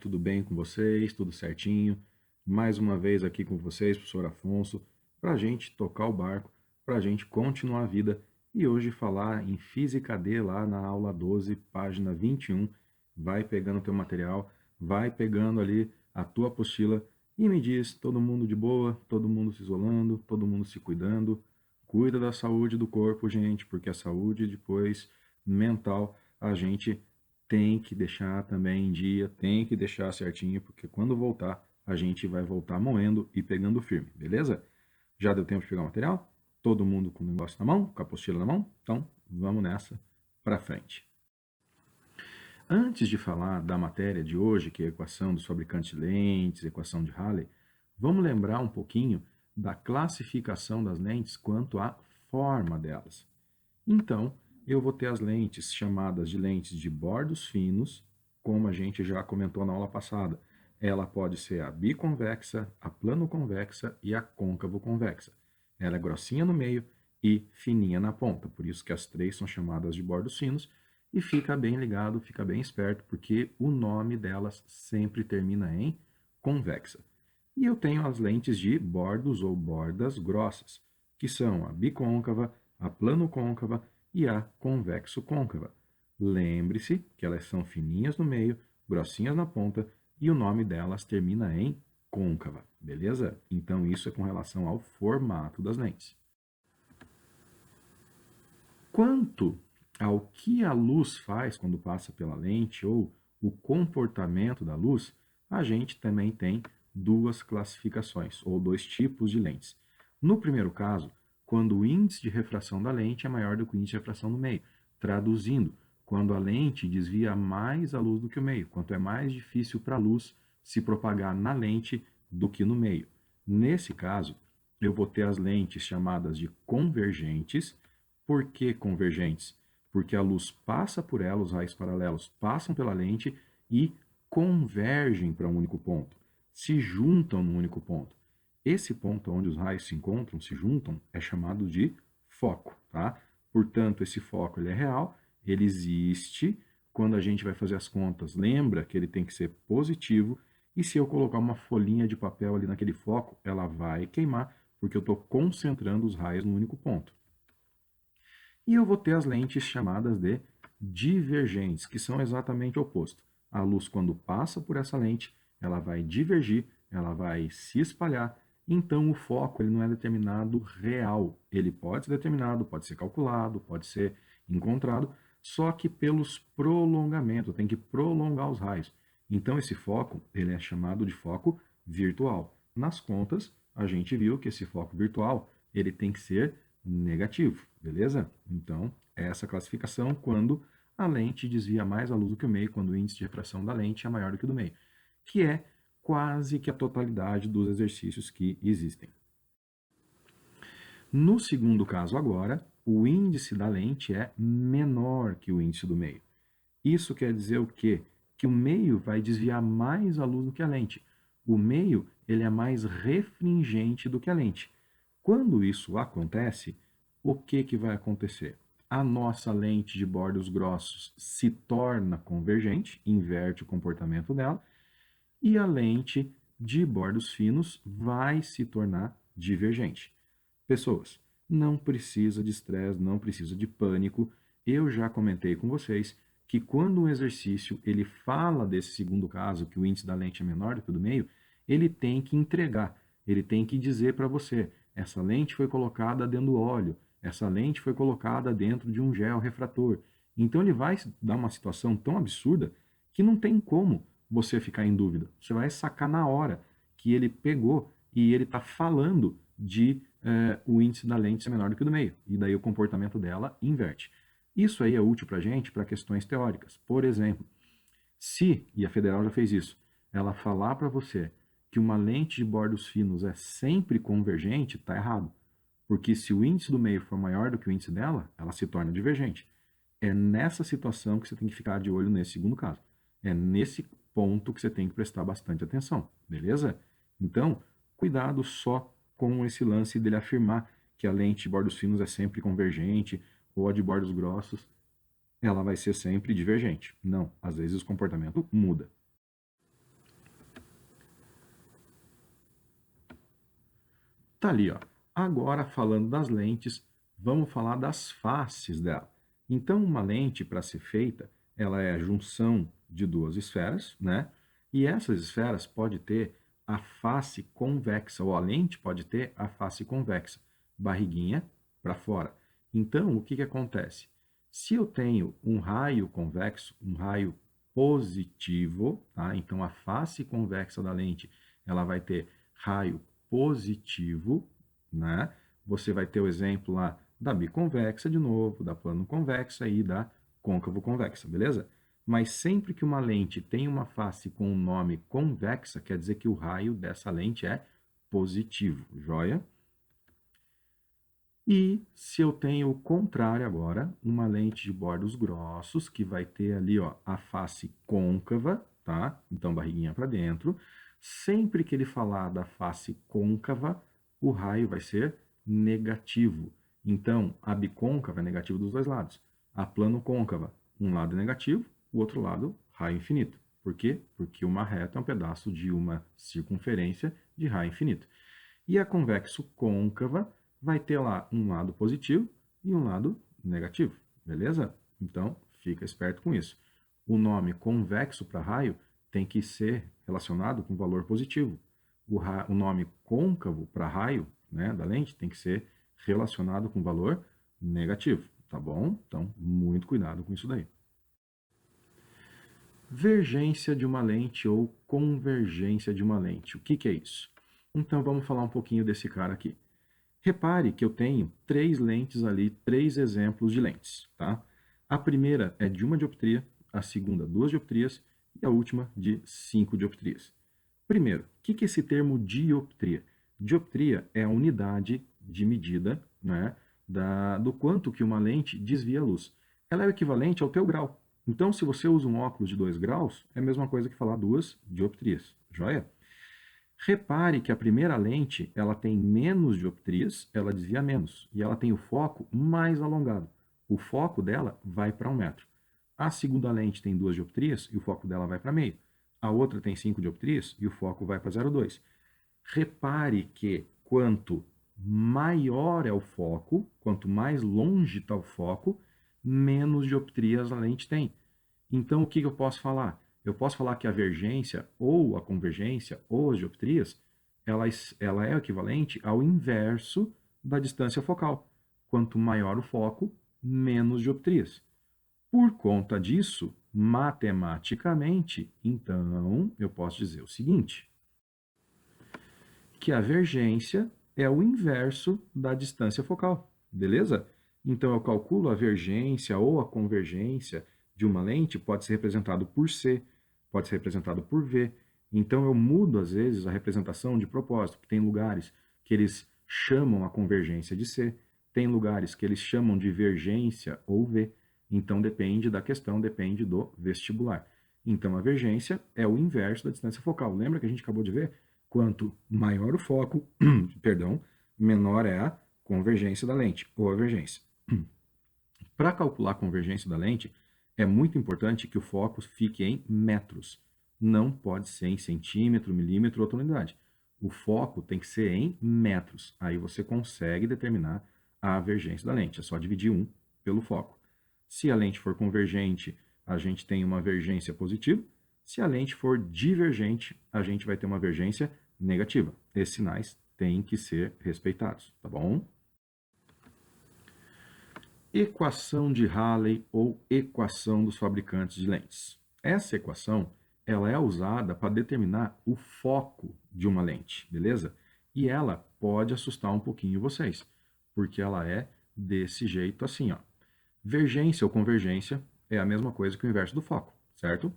Tudo bem com vocês? Tudo certinho? Mais uma vez aqui com vocês, professor Afonso, para a gente tocar o barco, para a gente continuar a vida e hoje falar em Física D lá na aula 12, página 21. Vai pegando o teu material, vai pegando ali a tua apostila e me diz, todo mundo de boa, todo mundo se isolando, todo mundo se cuidando. Cuida da saúde do corpo, gente, porque a saúde depois mental a gente tem que deixar também em dia, tem que deixar certinho, porque quando voltar, a gente vai voltar moendo e pegando firme, beleza? Já deu tempo de pegar o material? Todo mundo com o negócio na mão, com a apostila na mão? Então, vamos nessa para frente. Antes de falar da matéria de hoje, que é a equação dos fabricantes de lentes, equação de Rayleigh, vamos lembrar um pouquinho da classificação das lentes quanto à forma delas. Então, eu vou ter as lentes chamadas de lentes de bordos finos, como a gente já comentou na aula passada. Ela pode ser a biconvexa, a plano-convexa e a côncavo-convexa. Ela é grossinha no meio e fininha na ponta, por isso que as três são chamadas de bordos finos. E fica bem ligado, fica bem esperto, porque o nome delas sempre termina em convexa. E eu tenho as lentes de bordos ou bordas grossas, que são a bicôncava, a plano-côncava e a convexo-côncava. Lembre-se que elas são fininhas no meio, grossinhas na ponta e o nome delas termina em côncava, beleza? Então isso é com relação ao formato das lentes. Quanto ao que a luz faz quando passa pela lente ou o comportamento da luz, a gente também tem duas classificações ou dois tipos de lentes. No primeiro caso, quando o índice de refração da lente é maior do que o índice de refração do meio. Traduzindo, quando a lente desvia mais a luz do que o meio, quanto é mais difícil para a luz se propagar na lente do que no meio. Nesse caso, eu vou ter as lentes chamadas de convergentes. Por que convergentes? Porque a luz passa por ela, os raios paralelos passam pela lente e convergem para um único ponto, se juntam num único ponto. Esse ponto onde os raios se encontram, se juntam, é chamado de foco, tá? Portanto, esse foco ele é real, ele existe. Quando a gente vai fazer as contas, lembra que ele tem que ser positivo, e se eu colocar uma folhinha de papel ali naquele foco, ela vai queimar, porque eu estou concentrando os raios num único ponto. E eu vou ter as lentes chamadas de divergentes, que são exatamente o oposto. A luz, quando passa por essa lente, ela vai divergir, ela vai se espalhar. Então, o foco ele não é determinado real. Ele pode ser determinado, pode ser calculado, pode ser encontrado, só que pelos prolongamentos, tem que prolongar os raios. Então, esse foco ele é chamado de foco virtual. Nas contas, a gente viu que esse foco virtual ele tem que ser negativo, beleza? Então, é essa classificação quando a lente desvia mais a luz do que o meio, quando o índice de refração da lente é maior do que o do meio, que é quase que a totalidade dos exercícios que existem. No segundo caso agora, o índice da lente é menor que o índice do meio. Isso quer dizer o quê? Que o meio vai desviar mais a luz do que a lente. O meio ele é mais refringente do que a lente. Quando isso acontece, o que vai acontecer? A nossa lente de bordos grossos se torna convergente, inverte o comportamento dela, e a lente de bordos finos vai se tornar divergente. Pessoas, não precisa de estresse, não precisa de pânico. Eu já comentei com vocês que quando um exercício ele fala desse segundo caso, que o índice da lente é menor do que o do meio, ele tem que entregar, ele tem que dizer para você, essa lente foi colocada dentro do óleo, essa lente foi colocada dentro de um gel refrator. Então ele vai dar uma situação tão absurda que não tem como você ficar em dúvida. Você vai sacar na hora que ele pegou e ele está falando de o índice da lente ser menor do que o do meio. E daí o comportamento dela inverte. Isso aí é útil para a gente para questões teóricas. Por exemplo, se, e a Federal já fez isso, ela falar para você que uma lente de bordos finos é sempre convergente, está errado. Porque se o índice do meio for maior do que o índice dela, ela se torna divergente. É nessa situação que você tem que ficar de olho nesse segundo caso. É nesse ponto que você tem que prestar bastante atenção, beleza? Então, cuidado só com esse lance dele afirmar que a lente de bordos finos é sempre convergente ou a de bordos grossos ela vai ser sempre divergente. Não, às vezes o comportamento muda. Tá ali, ó. Agora, falando das lentes, vamos falar das faces dela. Então, uma lente, para ser feita, ela é a junção de duas esferas, né? E essas esferas pode ter a face convexa, ou a lente pode ter a face convexa, barriguinha para fora. Então, o que que acontece? Se eu tenho um raio convexo, um raio positivo, tá? Então, a face convexa da lente, ela vai ter raio positivo, né? Você vai ter o exemplo lá da biconvexa de novo, da plano convexa e da côncavo convexa, beleza? Mas sempre que uma lente tem uma face com o nome convexa, quer dizer que o raio dessa lente é positivo, joia? E se eu tenho o contrário agora, uma lente de bordos grossos, que vai ter ali ó, a face côncava, tá? Então, barriguinha para dentro. Sempre que ele falar da face côncava, o raio vai ser negativo. Então, a bicôncava é negativo dos dois lados. A plano côncava, um lado é negativo, o outro lado, raio infinito. Por quê? Porque uma reta é um pedaço de uma circunferência de raio infinito. E a convexo côncava vai ter lá um lado positivo e um lado negativo, beleza? Então, fica esperto com isso. O nome convexo para raio tem que ser relacionado com valor positivo. O nome côncavo para raio, né, da lente, tem que ser relacionado com valor negativo, tá bom? Então, muito cuidado com isso daí. Vergência de uma lente ou convergência de uma lente. O que que é isso? Então, vamos falar um pouquinho desse cara aqui. Repare que eu tenho três lentes ali, três exemplos de lentes, tá? A primeira é de 1 dioptria, a segunda 2 dioptrias e a última de 5 dioptrias. Primeiro, o que é esse termo dioptria? Dioptria é a unidade de medida, né, do quanto que uma lente desvia a luz. Ela é o equivalente ao teu grau. Então, se você usa um óculos de 2 graus, é a mesma coisa que falar 2 dioptrias, joia? Repare que a primeira lente, ela tem menos dioptrias, ela desvia menos, e ela tem o foco mais alongado. O foco dela vai para 1 metro. A segunda lente tem 2 dioptrias e o foco dela vai para meio. A outra tem 5 dioptrias e o foco vai para 0,2. Repare que quanto maior é o foco, quanto mais longe está o foco, menos dioptrias a lente tem. Então, o que eu posso falar? Eu posso falar que a vergência, ou a convergência, ou as dioptrias, ela é equivalente ao inverso da distância focal. Quanto maior o foco, menos dioptrias. Por conta disso, matematicamente, então, eu posso dizer o seguinte, que a vergência é o inverso da distância focal, beleza? Então, eu calculo a vergência ou a convergência de uma lente, pode ser representado por C, pode ser representado por V. Então, eu mudo, às vezes, a representação de propósito, porque tem lugares que eles chamam a convergência de C, tem lugares que eles chamam de vergência ou V. Então, depende da questão, depende do vestibular. Então, a vergência é o inverso da distância focal. Lembra que a gente acabou de ver? Quanto maior o foco, perdão, menor é a convergência da lente, ou a vergência. Para calcular a convergência da lente, é muito importante que o foco fique em metros. Não pode ser em centímetro, milímetro ou outra unidade. O foco tem que ser em metros. Aí você consegue determinar a vergência da lente. É só dividir 1 pelo foco. Se a lente for convergente, a gente tem uma vergência positiva. Se a lente for divergente, a gente vai ter uma vergência negativa. Esses sinais têm que ser respeitados, tá bom? Equação de Rayleigh ou equação dos fabricantes de lentes. Essa equação, ela é usada para determinar o foco de uma lente, beleza? E ela pode assustar um pouquinho vocês, porque ela é desse jeito assim, ó. Vergência ou convergência é a mesma coisa que o inverso do foco, certo?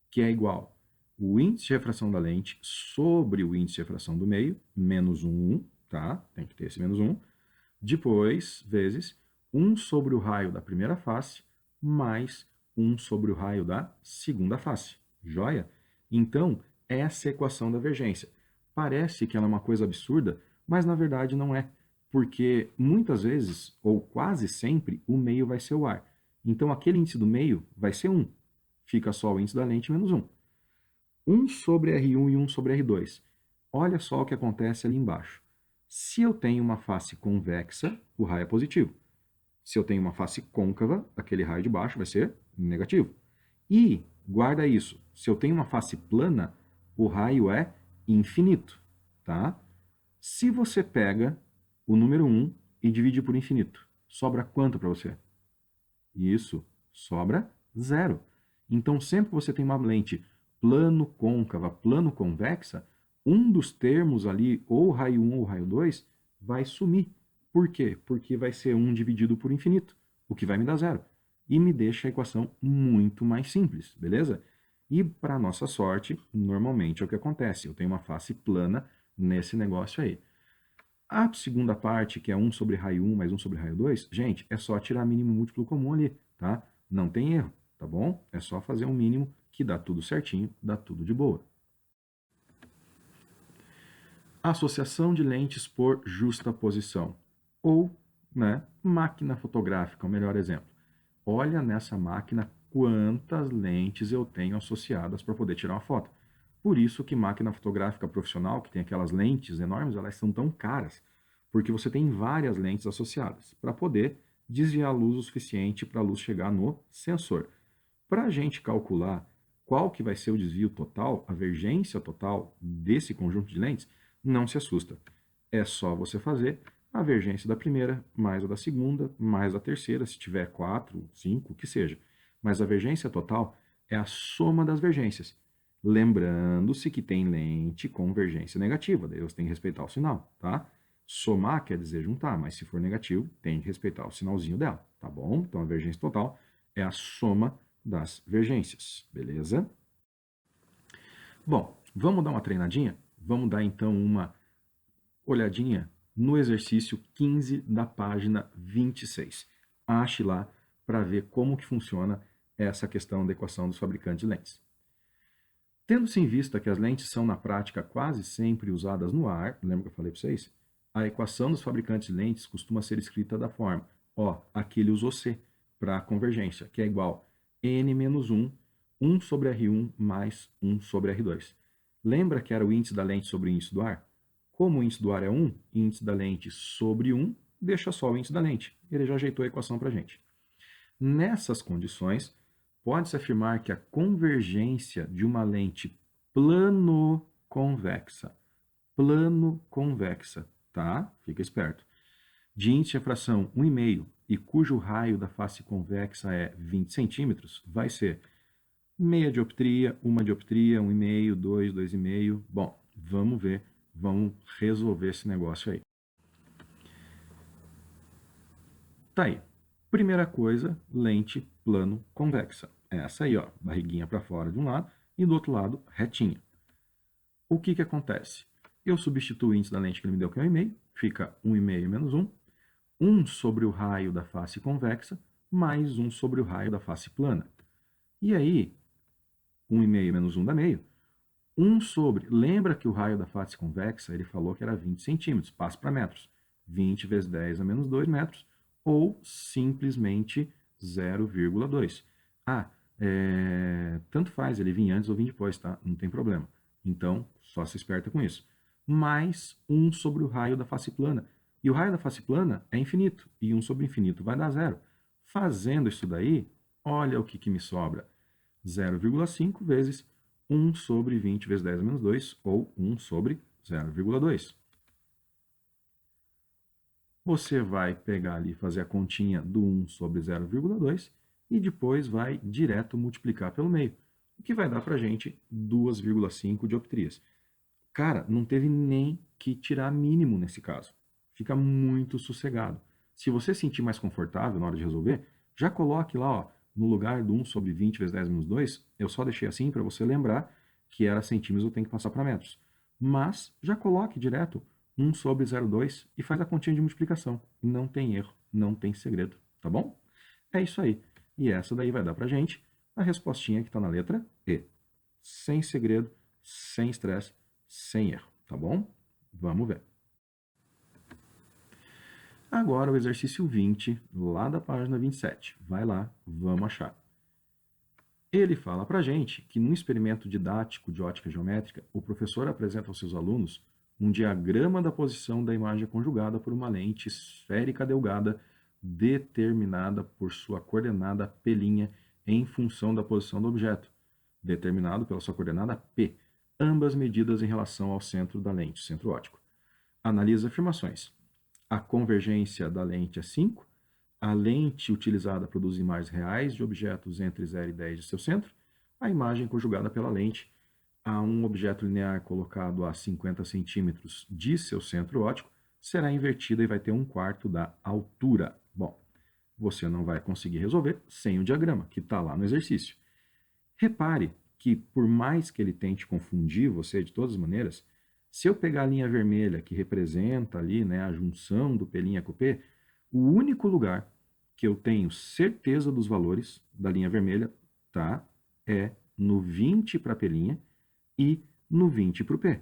Que é igual o índice de refração da lente sobre o índice de refração do meio, menos 1, tá? Tem que ter esse menos 1. Depois, vezes 1 sobre o raio da primeira face, mais 1 sobre o raio da segunda face. Joia? Então, essa é a equação da vergência. Parece que ela é uma coisa absurda, mas na verdade não é. Porque muitas vezes, ou quase sempre, o meio vai ser o ar. Então, aquele índice do meio vai ser 1. Fica só o índice da lente menos 1. 1 sobre R1 e 1 sobre R2. Olha só o que acontece ali embaixo. Se eu tenho uma face convexa, o raio é positivo. Se eu tenho uma face côncava, aquele raio de baixo vai ser negativo. E, guarda isso, se eu tenho uma face plana, o raio é infinito, tá? Se você pega o número 1 e divide por infinito, sobra quanto para você? Isso, sobra zero. Então, sempre que você tem uma lente plano-côncava, plano-convexa, um dos termos ali, ou raio 1 ou raio 2, vai sumir. Por quê? Porque vai ser 1 dividido por infinito, o que vai me dar zero. E me deixa a equação muito mais simples, beleza? E, para nossa sorte, normalmente é o que acontece. Eu tenho uma face plana nesse negócio aí. A segunda parte, que é 1 sobre raio 1 mais 1 sobre raio 2, gente, é só tirar mínimo múltiplo comum ali, tá? Não tem erro, tá bom? É só fazer um mínimo que dá tudo certinho, dá tudo de boa. Associação de lentes por justaposição. Ou, né, máquina fotográfica, o melhor exemplo. Olha nessa máquina quantas lentes eu tenho associadas para poder tirar uma foto. Por isso que máquina fotográfica profissional, que tem aquelas lentes enormes, elas são tão caras, porque você tem várias lentes associadas para poder desviar a luz o suficiente para a luz chegar no sensor. Para a gente calcular qual que vai ser o desvio total, a vergência total desse conjunto de lentes, não se assusta. É só você fazer a vergência da primeira, mais a da segunda, mais a terceira, se tiver 4, 5, o que seja. Mas a vergência total é a soma das vergências. Lembrando-se que tem lente com vergência negativa, daí você tem que respeitar o sinal, tá? Somar quer dizer juntar, mas se for negativo, tem que respeitar o sinalzinho dela, tá bom? Então a vergência total é a soma das vergências, beleza? Bom, vamos dar uma treinadinha? Vamos dar então uma olhadinha no exercício 15 da página 26. Ache lá para ver como que funciona essa questão da equação dos fabricantes de lentes. Tendo-se em vista que as lentes são, na prática, quase sempre usadas no ar, lembra que eu falei para vocês? A equação dos fabricantes de lentes costuma ser escrita da forma, ó, aqui ele usou C para a convergência, que é igual n menos 1, 1 sobre R1 mais 1 sobre R2. Lembra que era o índice da lente sobre o índice do ar? Como o índice do ar é 1, índice da lente sobre 1, deixa só o índice da lente. Ele já ajeitou a equação para a gente. Nessas condições, pode-se afirmar que a convergência de uma lente plano-convexa, tá? Fica esperto, de índice de refração 1,5 e cujo raio da face convexa é 20 centímetros, vai ser meia dioptria, 1 dioptria, 1,5, 2, 2,5. Bom, vamos ver, vamos resolver esse negócio aí. Tá aí. Primeira coisa, lente plano convexa. Essa aí, ó, barriguinha para fora de um lado e do outro lado retinha. O que que acontece? Eu substituo o índice da lente que ele me deu, que é 1,5, fica 1,5 menos 1, 1 sobre o raio da face convexa, mais 1 sobre o raio da face plana. E aí, 1,5 menos 1 dá meio. 1 sobre, lembra que o raio da face convexa, ele falou que era 20 centímetros, passa para metros. 20 vezes 10 a menos 2 metros, ou simplesmente 0,2. Ah, tanto faz ele vir antes ou vir depois, tá? Não tem problema. Então, só se esperta com isso. Mais 1 sobre o raio da face plana. E o raio da face plana é infinito, e 1 sobre infinito vai dar zero. Fazendo isso daí, olha o que me sobra. 0,5 vezes 1 sobre 20 vezes 10 a menos 2, ou 1 sobre 0,2. Você vai pegar ali e fazer a continha do 1 sobre 0,2 e depois vai direto multiplicar pelo meio, o que vai dar para a gente 2,5 dioptrias. Cara, não teve nem que tirar mínimo nesse caso. Fica muito sossegado. Se você sentir mais confortável na hora de resolver, já coloque lá, ó, no lugar do 1 sobre 20 vezes 10 menos 2, eu só deixei assim para você lembrar que era centímetros, eu tenho que passar para metros. Mas já coloque direto 1 sobre 0,2 e faz a continha de multiplicação. Não tem erro, não tem segredo, tá bom? É isso aí. E essa daí vai dar pra gente a respostinha que está na letra E. Sem segredo, sem estresse, sem erro, tá bom? Vamos ver. Agora o exercício 20, lá da página 27. Vai lá, vamos achar. Ele fala pra gente que num experimento didático de ótica geométrica, o professor apresenta aos seus alunos um diagrama da posição da imagem conjugada por uma lente esférica delgada determinada por sua coordenada P' em função da posição do objeto, determinado pela sua coordenada P, ambas medidas em relação ao centro da lente, centro óptico. Analisa as afirmações. A convergência da lente é 5, a lente utilizada produz imagens reais de objetos entre 0 e 10 de seu centro, a imagem conjugada pela lente a um objeto linear colocado a 50 centímetros de seu centro óptico será invertida e vai ter 1/4 da altura. Bom, você não vai conseguir resolver sem o diagrama, que está lá no exercício. Repare que, por mais que ele tente confundir você de todas as maneiras, se eu pegar a linha vermelha, que representa ali, né, a junção do P' com o P, o único lugar que eu tenho certeza dos valores da linha vermelha, tá, é no 20 para a P' e no 20 para o P.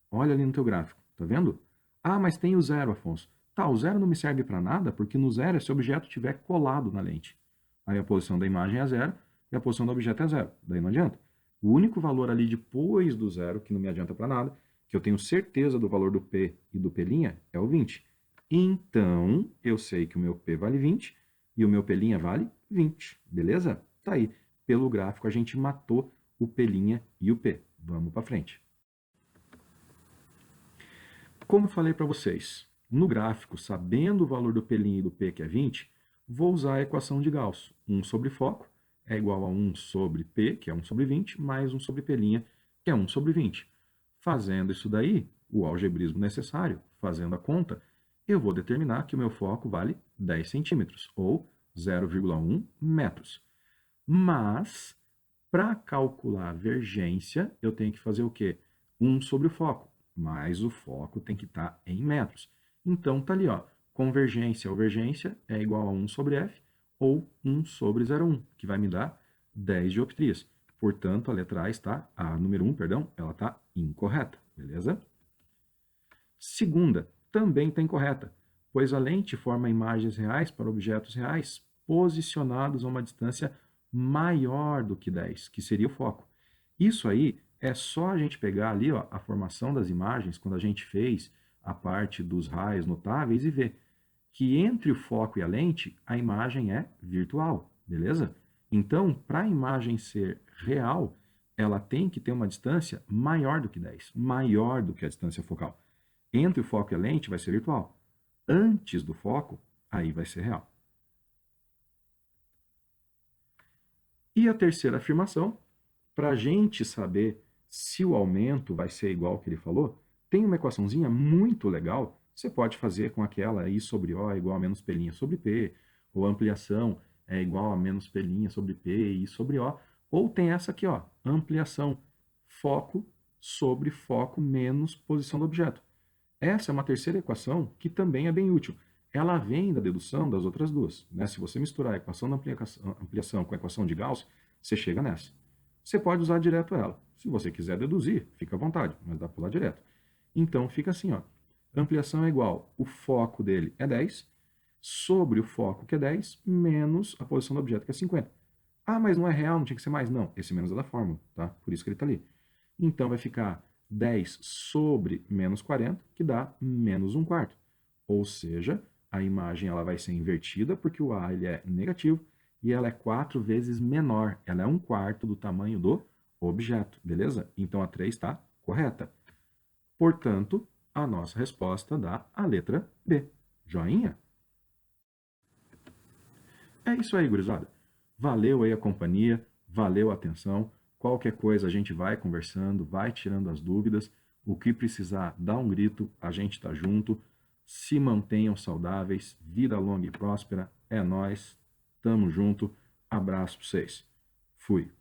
Olha ali no teu gráfico, tá vendo? Ah, mas tem o zero, Afonso. Tá, o zero não me serve para nada, porque no zero é se o objeto estiver colado na lente. Aí a posição da imagem é zero e a posição do objeto é zero. Daí não adianta. O único valor ali depois do zero, que não me adianta para nada, que eu tenho certeza do valor do P e do P' é o 20. Então, eu sei que o meu P vale 20 e o meu P' vale 20. Beleza? Tá aí. Pelo gráfico, a gente matou o P' e o P. Vamos para frente. Como eu falei para vocês, no gráfico, sabendo o valor do P' e do P, que é 20, vou usar a equação de Gauss. 1 sobre foco é igual a 1 sobre P, que é 1 sobre 20, mais 1 sobre P', que é 1 sobre 20. Fazendo isso daí, o algebrismo necessário, fazendo a conta, eu vou determinar que o meu foco vale 10 centímetros, ou 0,1 metros. Mas, para calcular a vergência, eu tenho que fazer o quê? 1 sobre o foco, mas o foco tem que estar em metros. Então, tá ali, ó, convergência ou vergência é igual a 1 sobre F, ou 1 sobre 0,1, que vai me dar 10 dioptrias. Portanto, a letra A está, a número 1, perdão, ela está incorreta, beleza? Segunda, também está incorreta, pois a lente forma imagens reais para objetos reais posicionados a uma distância maior do que 10, que seria o foco. Isso aí é só a gente pegar ali, ó, a formação das imagens, quando a gente fez a parte dos raios notáveis e ver que entre o foco e a lente, a imagem é virtual, beleza? Então, para a imagem ser real, ela tem que ter uma distância maior do que 10, maior do que a distância focal. Entre o foco e a lente vai ser virtual. Antes do foco, aí vai ser real. E a terceira afirmação, para a gente saber se o aumento vai ser igual ao que ele falou, tem uma equaçãozinha muito legal. Você pode fazer com aquela I sobre O é igual a menos P' sobre P, ou ampliação é igual a menos P' sobre P e I sobre O, ou tem essa aqui, ó, ampliação, foco sobre foco menos posição do objeto. Essa é uma terceira equação que também é bem útil. Ela vem da dedução das outras duas, né? Se você misturar a equação da ampliação com a equação de Gauss, você chega nessa. Você pode usar direto ela. Se você quiser deduzir, fica à vontade, mas dá para usar direto. Então, fica assim, ó. Ampliação é igual, o foco dele é 10, sobre o foco, que é 10, menos a posição do objeto, que é 50. Ah, mas não é real, não tinha que ser mais? Não, esse menos é da fórmula, tá? Por isso que ele está ali. Então, vai ficar 10 sobre menos 40, que dá menos 1/4. Ou seja, a imagem ela vai ser invertida, porque o A ele é negativo, e ela é 4 vezes menor. Ela é 1/4 do tamanho do objeto, beleza? Então, a 3 está correta. Portanto, a nossa resposta dá a letra B. Joinha? É isso aí, gurizada. Valeu aí a companhia, valeu a atenção. Qualquer coisa a gente vai conversando, vai tirando as dúvidas. O que precisar, dá um grito, a gente está junto. Se mantenham saudáveis, vida longa e próspera. É nós, tamo junto. Abraço para vocês. Fui.